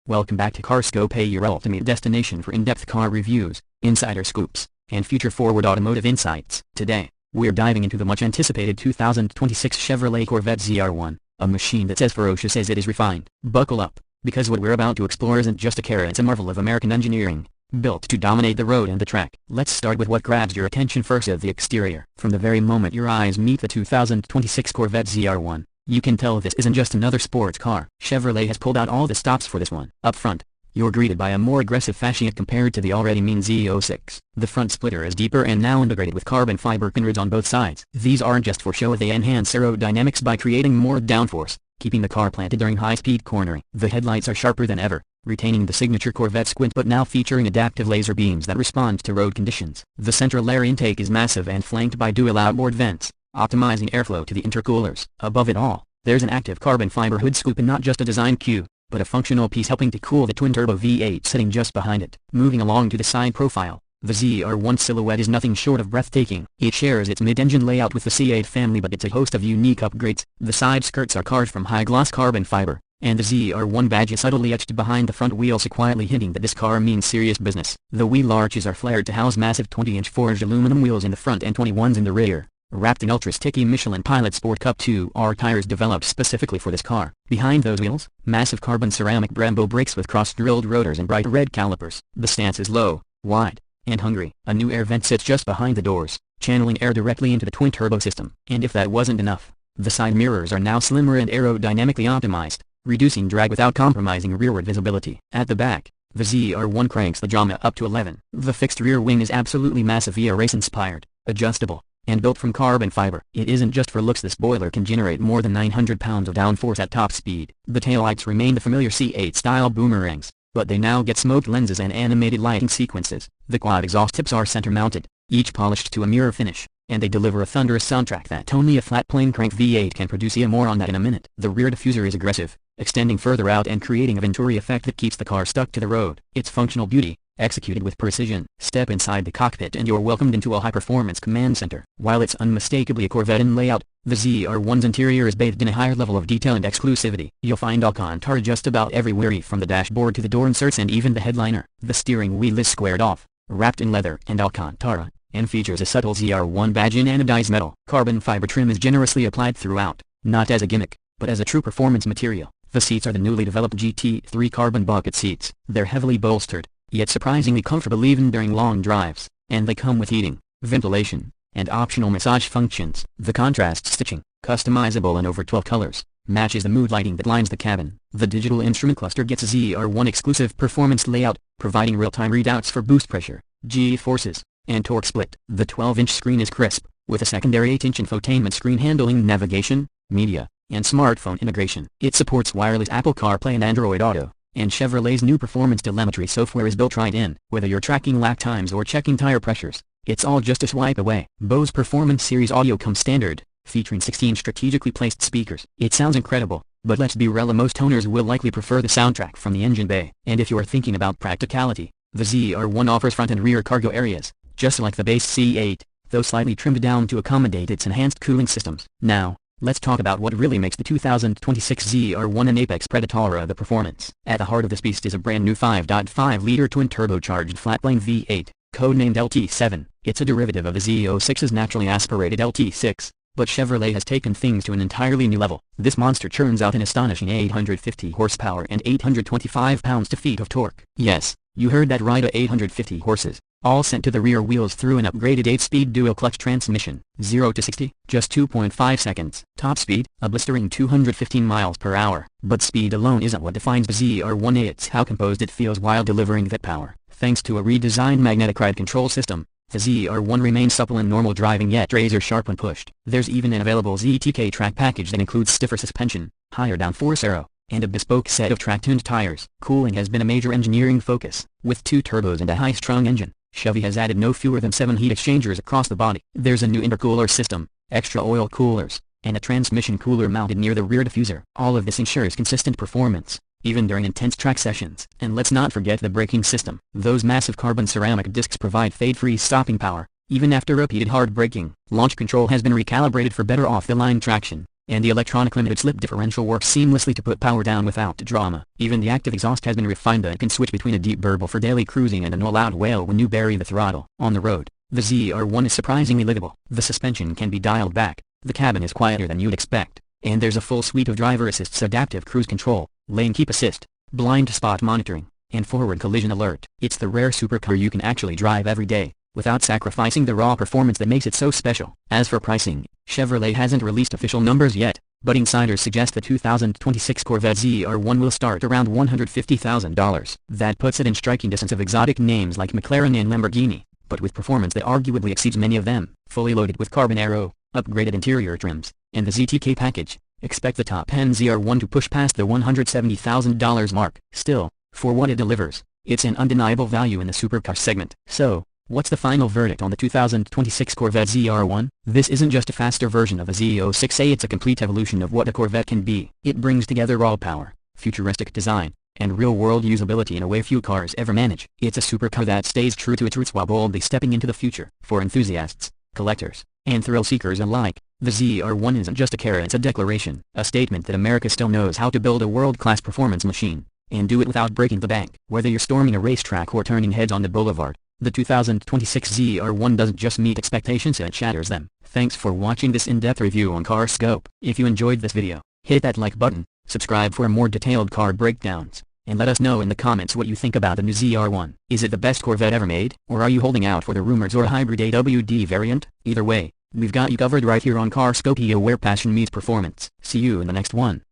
Welcome back to Carscope, your ultimate destination for in-depth car reviews, insider scoops, and future-forward automotive insights. Today, we're diving into the much-anticipated 2026 Chevrolet Corvette ZR1, a machine that's as ferocious as it is refined. Buckle up, because what we're about to explore isn't just a car, it's a marvel of American engineering, built to dominate the road and the track. Let's start with what grabs your attention first: the exterior. From the very moment your eyes meet the 2026 Corvette ZR1, you can tell this isn't just another sports car. Chevrolet has pulled out all the stops for this one. Up front, you're greeted by a more aggressive fascia compared to the already mean Z06. The front splitter is deeper and now integrated with carbon fiber conrods on both sides. These aren't just for show, they enhance aerodynamics by creating more downforce, keeping the car planted during high-speed cornering. The headlights are sharper than ever, retaining the signature Corvette squint but now featuring adaptive laser beams that respond to road conditions. The central air intake is massive and flanked by dual outboard vents, optimizing airflow to the intercoolers. Above it all, there's an active carbon fiber hood scoop, and not just a design cue, but a functional piece helping to cool the twin-turbo V8 sitting just behind it. Moving along to the side profile, the ZR1 silhouette is nothing short of breathtaking. It shares its mid-engine layout with the C8 family, but it's a host of unique upgrades. The side skirts are carved from high-gloss carbon fiber, and the ZR1 badge is subtly etched behind the front wheels, quietly hinting that this car means serious business. The wheel arches are flared to house massive 20-inch forged aluminum wheels in the front and 21s in the rear, wrapped in ultra-sticky Michelin Pilot Sport Cup 2R tires developed specifically for this car. Behind those wheels, massive carbon ceramic Brembo brakes with cross-drilled rotors and bright red calipers. The stance is low, wide, and hungry. A new air vent sits just behind the doors, channeling air directly into the twin-turbo system. And if that wasn't enough, the side mirrors are now slimmer and aerodynamically optimized, reducing drag without compromising rearward visibility. At the back, the ZR1 cranks the drama up to 11. The fixed rear wing is absolutely massive, via race-inspired, adjustable, and built from carbon fiber. It isn't just for looks, this spoiler can generate more than 900 pounds of downforce at top speed. The taillights remain the familiar C8-style boomerangs, but they now get smoked lenses and animated lighting sequences. The quad exhaust tips are center-mounted, each polished to a mirror finish, and they deliver a thunderous soundtrack that only a flat plane crank V8 can produce. More on that in a minute. The rear diffuser is aggressive, extending further out and creating a Venturi effect that keeps the car stuck to the road. Its functional beauty, executed with precision. Step inside the cockpit and you're welcomed into a high-performance command center. While it's unmistakably a Corvette in layout, the ZR1's interior is bathed in a higher level of detail and exclusivity. You'll find Alcantara just about everywhere, from the dashboard to the door inserts and even the headliner. The steering wheel is squared off, wrapped in leather and Alcantara, and features a subtle ZR1 badge in anodized metal. Carbon fiber trim is generously applied throughout, not as a gimmick, but as a true performance material. The seats are the newly developed GT3 carbon bucket seats. They're heavily bolstered, yet surprisingly comfortable even during long drives, and they come with heating, ventilation, and optional massage functions. The contrast stitching, customizable in over 12 colors, matches the mood lighting that lines the cabin. The digital instrument cluster gets a ZR1 exclusive performance layout, providing real-time readouts for boost pressure, G-forces, and torque split. The 12-inch screen is crisp, with a secondary 8-inch infotainment screen handling navigation, media, and smartphone integration. It supports wireless Apple CarPlay and Android Auto, and Chevrolet's new performance telemetry software is built right in. Whether you're tracking lap times or checking tire pressures, it's all just a swipe away. Bose Performance Series audio comes standard, featuring 16 strategically placed speakers. It sounds incredible, but let's be real, most owners will likely prefer the soundtrack from the engine bay. And if you're thinking about practicality, the ZR1 offers front and rear cargo areas, just like the base C8, though slightly trimmed down to accommodate its enhanced cooling systems. Now, let's talk about what really makes the 2026 ZR1 an apex predator of the performance. At the heart of this beast is a brand new 5.5-liter twin-turbocharged flat-plane V8, codenamed LT7. It's a derivative of the Z06's naturally aspirated LT6, but Chevrolet has taken things to an entirely new level. This monster churns out an astonishing 850 horsepower and 825 pounds-feet of torque. Yes, you heard that right, 850 horses, all sent to the rear wheels through an upgraded 8-speed dual-clutch transmission. 0 to 60, just 2.5 seconds. Top speed, a blistering 215 miles per hour. But speed alone isn't what defines the ZR1, it's how composed it feels while delivering that power. Thanks to a redesigned magnetic ride control system, the ZR1 remains supple in normal driving yet razor-sharp when pushed. There's even an available ZTK track package that includes stiffer suspension, higher downforce aero, and a bespoke set of track-tuned tires. Cooling has been a major engineering focus. With 2 turbos and a high-strung engine, Chevy has added no fewer than 7 heat exchangers across the body. There's a new intercooler system, extra oil coolers, and a transmission cooler mounted near the rear diffuser. All of this ensures consistent performance, even during intense track sessions. And let's not forget the braking system. Those massive carbon ceramic discs provide fade-free stopping power, even after repeated hard braking. Launch control has been recalibrated for better off-the-line traction, and the electronic limited slip differential works seamlessly to put power down without drama. Even the active exhaust has been refined and can switch between a deep burble for daily cruising and an all-out wail when you bury the throttle. On the road, the ZR1 is surprisingly livable. The suspension can be dialed back, the cabin is quieter than you'd expect, and there's a full suite of driver assists: adaptive cruise control, lane keep assist, blind spot monitoring, and forward collision alert. It's the rare supercar you can actually drive every day, without sacrificing the raw performance that makes it so special. As for pricing, Chevrolet hasn't released official numbers yet, but insiders suggest the 2026 Corvette ZR1 will start around $150,000. That puts it in striking distance of exotic names like McLaren and Lamborghini, but with performance that arguably exceeds many of them. Fully loaded with carbon aero, upgraded interior trims, and the ZTK package, expect the top-end ZR1 to push past the $170,000 mark. Still, for what it delivers, it's an undeniable value in the supercar segment. So, what's the final verdict on the 2026 Corvette ZR1? This isn't just a faster version of a Z06A, it's a complete evolution of what a Corvette can be. It brings together raw power, futuristic design, and real-world usability in a way few cars ever manage. It's a supercar that stays true to its roots while boldly stepping into the future. For enthusiasts, collectors, and thrill-seekers alike, the ZR1 isn't just a car, it's a declaration, a statement that America still knows how to build a world-class performance machine, and do it without breaking the bank. Whether you're storming a racetrack or turning heads on the boulevard, the 2026 ZR1 doesn't just meet expectations, it shatters them. Thanks for watching this in-depth review on CarScope. If you enjoyed this video, hit that like button, subscribe for more detailed car breakdowns, and let us know in the comments what you think about the new ZR1. Is it the best Corvette ever made, or are you holding out for the rumors or a hybrid AWD variant? Either way, we've got you covered right here on CarScope, where passion meets performance. See you in the next one.